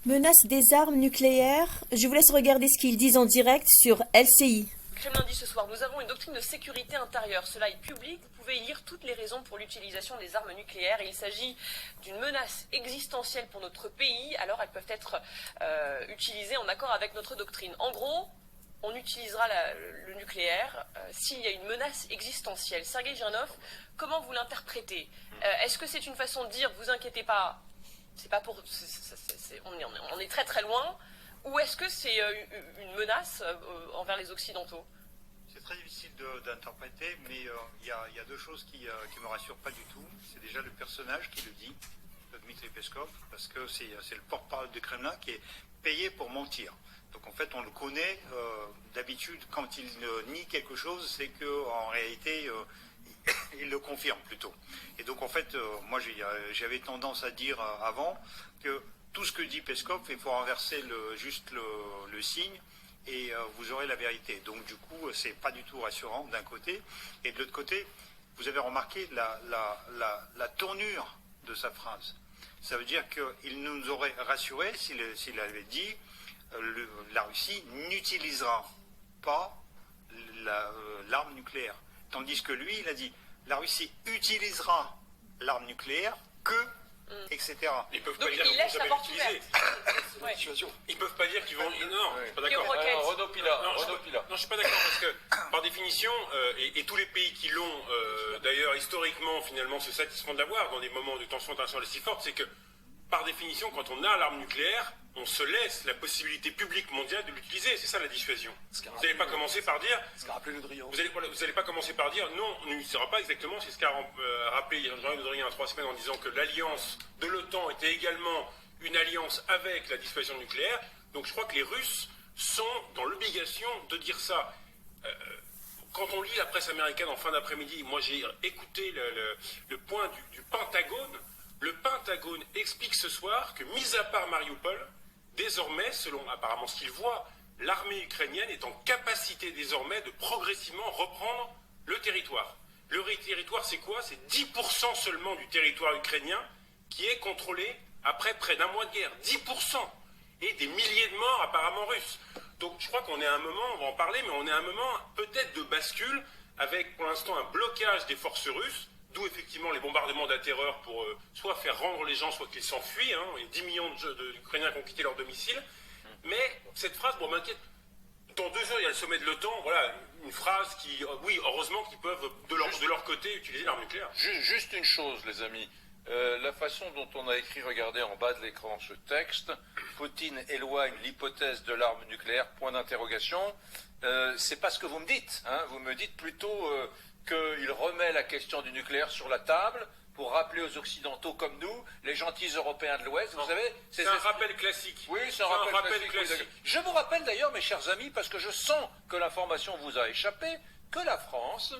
Menace des armes nucléaires. Je vous laisse regarder ce qu'ils disent en direct sur LCI. Kremlin dit ce soir, nous avons une doctrine de sécurité intérieure. Cela est public, vous pouvez y lire toutes les raisons pour l'utilisation des armes nucléaires. Il s'agit d'une menace existentielle pour notre pays, alors elles peuvent être utilisées en accord avec notre doctrine. En gros, on utilisera le nucléaire s'il y a une menace existentielle. Sergei Girnov, comment vous l'interprétez? Est-ce que c'est une façon de dire, vous inquiétez pas, c'est pas pour, on est très très loin, ou est-ce que c'est une menace envers les Occidentaux? C'est très difficile d'interpréter, mais il y a deux choses qui ne me rassurent pas du tout. C'est déjà le personnage qui le dit, Dmitri Peskov, parce que c'est le porte-parole du Kremlin qui est payé pour mentir. Donc en fait, on le connaît. D'habitude, quand il nie quelque chose, c'est qu'en réalité, il le confirme plutôt. Et donc en fait, moi j'avais tendance à dire avant que tout ce que dit Peskov, il faut renverser juste le signe et vous aurez la vérité. Donc du coup, c'est pas du tout rassurant d'un côté. Et de l'autre côté, vous avez remarqué la tournure de sa phrase. Ça veut dire qu'il nous aurait rassuré s'il avait dit la Russie n'utilisera pas l'arme nucléaire. Tandis que lui, il a dit la Russie utilisera l'arme nucléaire etc. Ils peuvent Donc pas dire il qu'ils laisse vont la jamais porte l'utiliser. ouverte. Ouais. Ils peuvent pas dire qu'ils vont. Non, je suis pas d'accord. Renaud Pilat. Non, je suis pas d'accord parce que, par définition, et tous les pays qui l'ont, d'ailleurs, historiquement, finalement, se satisfont de l'avoir dans des moments de tension internationale si forte, c'est que, par définition, quand on a l'arme nucléaire, on se laisse la possibilité publique mondiale de l'utiliser. C'est ça la dissuasion. Vous n'allez pas commencer par dire. Vous n'allez pas commencer par dire non, on n'utilisera pas exactement. C'est ce qu'a rappelé Jean-Yves Le Drian il y a 3 semaines en disant que l'alliance de l'OTAN était également une alliance avec la dissuasion nucléaire. Donc je crois que les Russes sont dans l'obligation de dire ça. Quand on lit la presse américaine en fin d'après-midi, moi j'ai écouté le point du Pentagone. Le Pentagone explique ce soir que, mis à part Mariupol, désormais, selon apparemment ce qu'il voit, l'armée ukrainienne est en capacité désormais de progressivement reprendre le territoire. Le territoire, c'est quoi? C'est 10% seulement du territoire ukrainien qui est contrôlé après près d'un mois de guerre. 10%. Et des milliers de morts apparemment russes. Donc je crois qu'on est à un moment, on va en parler, mais on est à un moment peut-être de bascule avec pour l'instant un blocage des forces russes, d'où effectivement les bombardements de la terreur pour soit faire rendre les gens, soit qu'ils s'enfuient. Il y a 10 millions d'Ukrainiens qui ont quitté leur domicile. Mais cette phrase, bon, m'inquiète. Dans 2 heures, il y a le sommet de l'OTAN. Voilà, une phrase qui, oui, heureusement qu'ils peuvent de leur côté utiliser l'arme nucléaire. Juste une chose, les amis. La façon dont on a écrit, regardez en bas de l'écran ce texte, Poutine éloigne l'hypothèse de l'arme nucléaire, point d'interrogation. C'est pas ce que vous me dites. Vous me dites plutôt qu'il remet la question du nucléaire sur la table pour rappeler aux Occidentaux comme nous, les gentils Européens de l'Ouest, vous savez... C'est un rappel classique. Oui, c'est un rappel classique. Oui, je vous rappelle d'ailleurs, mes chers amis, parce que je sens que l'information vous a échappé, que la France,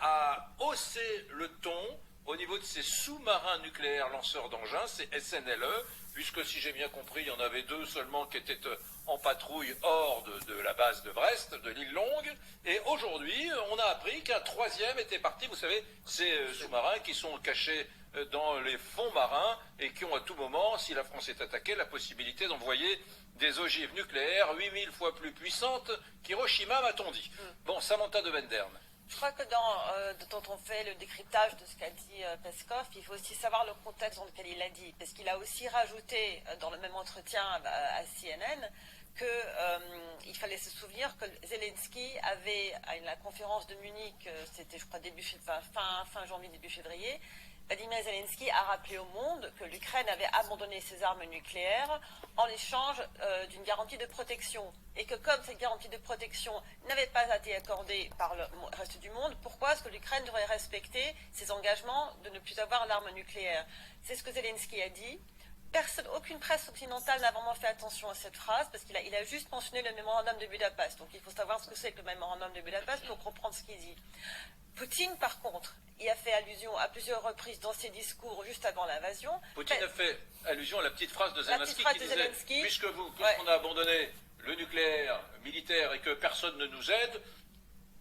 a haussé le ton au niveau de ses sous-marins nucléaires lanceurs d'engins, c'est SNLE, puisque si j'ai bien compris, il y en avait 2 seulement qui étaient en patrouille hors de la base de Brest, de l'île Longue, et aujourd'hui, on a appris qu'un 3e était parti, vous savez, ces sous-marins qui sont cachés dans les fonds marins et qui ont à tout moment, si la France est attaquée, la possibilité d'envoyer des ogives nucléaires 8000 fois plus puissantes qu'Hiroshima, m'a-t-on dit. Bon, Samantha de Bendern. Je crois que quand on fait le décryptage de ce qu'a dit Peskov, il faut aussi savoir le contexte dans lequel il a dit. Parce qu'il a aussi rajouté dans le même entretien à CNN qu'il fallait se souvenir que Zelensky avait, à la conférence de Munich, c'était je crois fin janvier, début février, Vladimir Zelensky a rappelé au monde que l'Ukraine avait abandonné ses armes nucléaires en échange d'une garantie de protection. Et que comme cette garantie de protection n'avait pas été accordée par le reste du monde, pourquoi est-ce que l'Ukraine devrait respecter ses engagements de ne plus avoir l'arme nucléaire? C'est ce que Zelensky a dit. Aucune presse occidentale n'a vraiment fait attention à cette phrase parce qu'il a juste mentionné le mémorandum de Budapest. Donc il faut savoir ce que c'est que le mémorandum de Budapest pour comprendre ce qu'il dit. Poutine, par contre, y a fait allusion à plusieurs reprises dans ses discours juste avant l'invasion. Poutine a fait allusion à la petite phrase de Zelensky qui disait « Puisqu'on a abandonné le nucléaire militaire et que personne ne nous aide,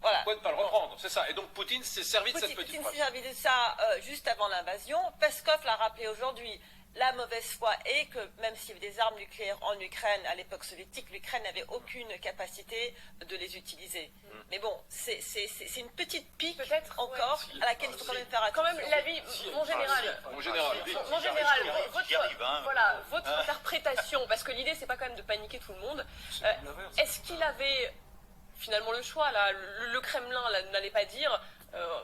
voilà. Pourquoi ne pas le reprendre ?» C'est ça. Et donc Poutine s'est servi de cette petite phrase. Poutine s'est servi de ça juste avant l'invasion. Peskov l'a rappelé aujourd'hui. la mauvaise foi est que même s'il y avait des armes nucléaires en Ukraine, à l'époque soviétique, l'Ukraine n'avait aucune capacité de les utiliser. Mais bon, c'est une petite pique Peut-être, encore à laquelle il faut quand même faire Quand attention. même, l'avis, mon général. Mon général. Mon général, votre interprétation, parce que l'idée c'est pas quand même de paniquer tout le monde. Est-ce qu'il avait finalement le choix là, le Kremlin là, n'allait pas dire